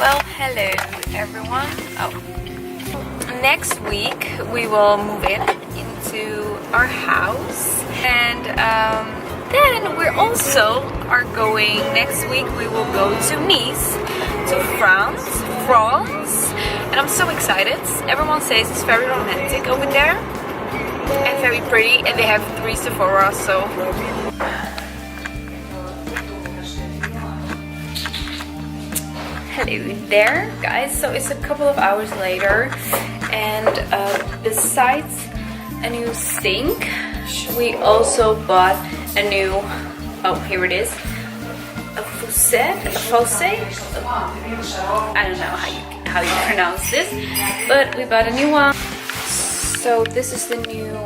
Well, hello everyone. Next week we will move into our house, and then we also are going. Next week we will go to Nice, to France, and I'm so excited. Everyone says it's very romantic over there and very pretty, and they have 3 Sephora, so. Hello there, guys. So it's a couple of hours later, and besides a new sink, we also bought a new, oh, here it is, a faucet. I don't know how you pronounce this, but we bought a new one. So this is the new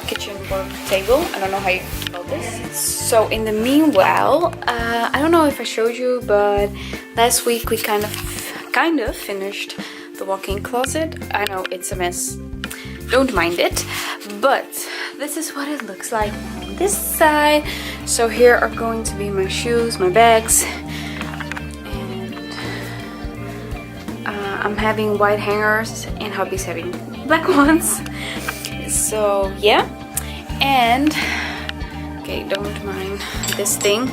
kitchen work table. I don't know how you call this. So in the meanwhile, I don't know if I showed you, but last week we kind of finished the walk-in closet. I know it's a mess, don't mind it, but this is what it looks like on this side. So here are going to be my shoes, my bags, and I'm having white hangers and hubby's having black ones. So yeah, and okay, don't mind this thing.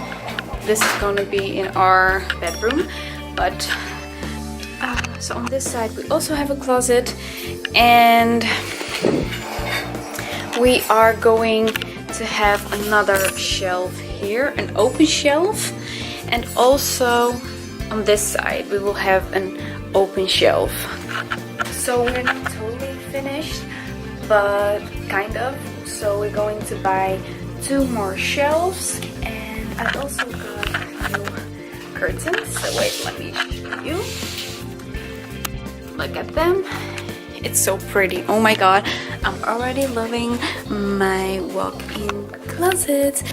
This is gonna be in our bedroom, but so on this side we also have a closet, and we are going to have another shelf here, an open shelf, and also on this side we will have an open shelf. So we're not totally finished, but kind of. So we're going to buy 2 more shelves, and I also got new curtains. So wait, let me show you. Look at them. It's so pretty. Oh my god, I'm already loving my walk-in closet.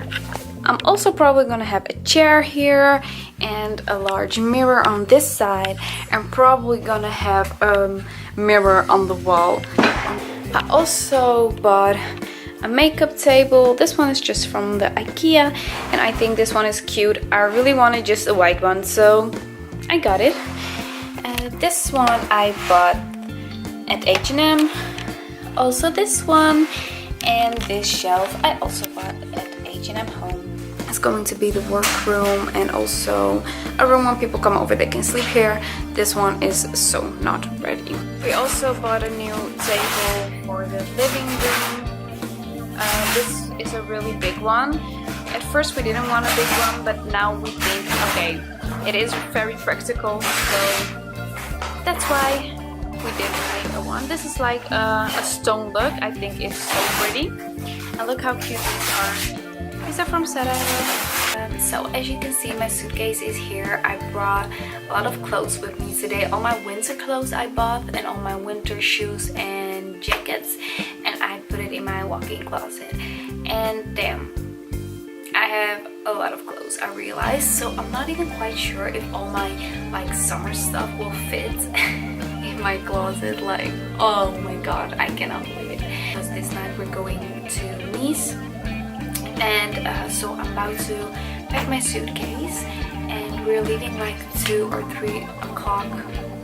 I'm also probably gonna have a chair here and a large mirror on this side, and probably gonna have a mirror on the wall. I also bought a makeup table. This one is just from the IKEA, and I think this one is cute. I really wanted just a white one, so I got it. This one I bought at H&M. Also this one, and this shelf I also bought at H&M Home. It's going to be the workroom, and also a room when people come over they can sleep here. This one is so not ready. We also bought a new table for the living room. This is a really big one. At first we didn't want a big one, but now we think, okay, it is very practical, so that's why we did buy one. This is like a stone look. I think it's so pretty. And look how cute these are. These are from SassyWanderlust. So as you can see, my suitcase is here. I brought a lot of clothes with me today. All my winter clothes I bought, and all my winter shoes and jackets, and I put it in my walk-in closet. And damn, I have a lot of clothes, I realized. So I'm not even quite sure if all my like summer stuff will fit in my closet. Like, oh my god, I cannot believe it. Because this night we're going to Nice, and so I'm about to pack my suitcase, and we're leaving like 2 or 3 o'clock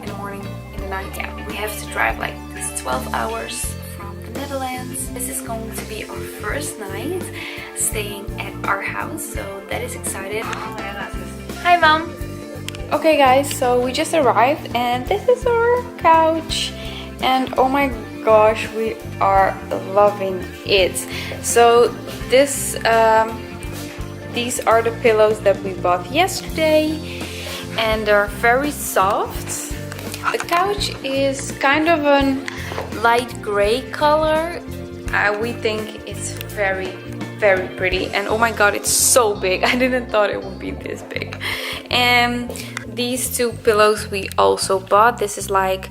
in the morning, in the night. Yeah, we have to drive like 12 hours from the Netherlands. This is going to be our first night staying at our house, so that is exciting. Hi mom. Okay guys, so we just arrived, and this is our couch, and oh my gosh, we are loving it. So this these are the pillows that we bought yesterday, and they're very soft. The couch is kind of a light gray color. We think it's very pretty, and oh my god, it's so big. I didn't thought it would be this big. And these 2 pillows we also bought. This is like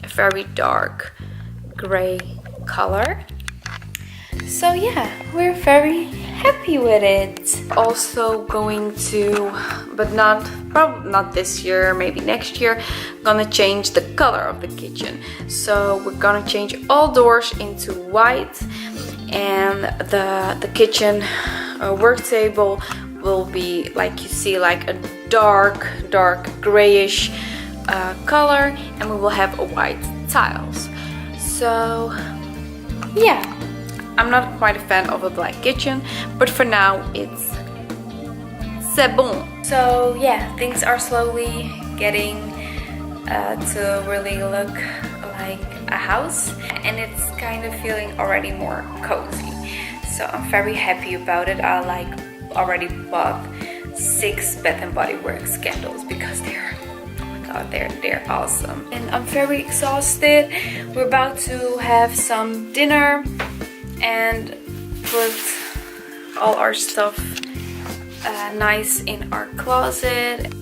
a very dark gray color. So yeah, we're very happy with it. Also going to, but probably not this year, maybe next year, gonna change the color of the kitchen. So we're gonna change all doors into white, and the kitchen work table will be, like you see, like a dark grayish color, and we will have a white tiles. So yeah, I'm not quite a fan of a black kitchen, but for now it's c'est bon. So yeah, things are slowly getting to really look like a house, and it's kind of feeling already more cozy. So I'm very happy about it. I like already bought 6 Bath & Body Works candles because they're, oh my god, they're awesome. And I'm very exhausted. We're about to have some dinner and put all our stuff nice in our closet.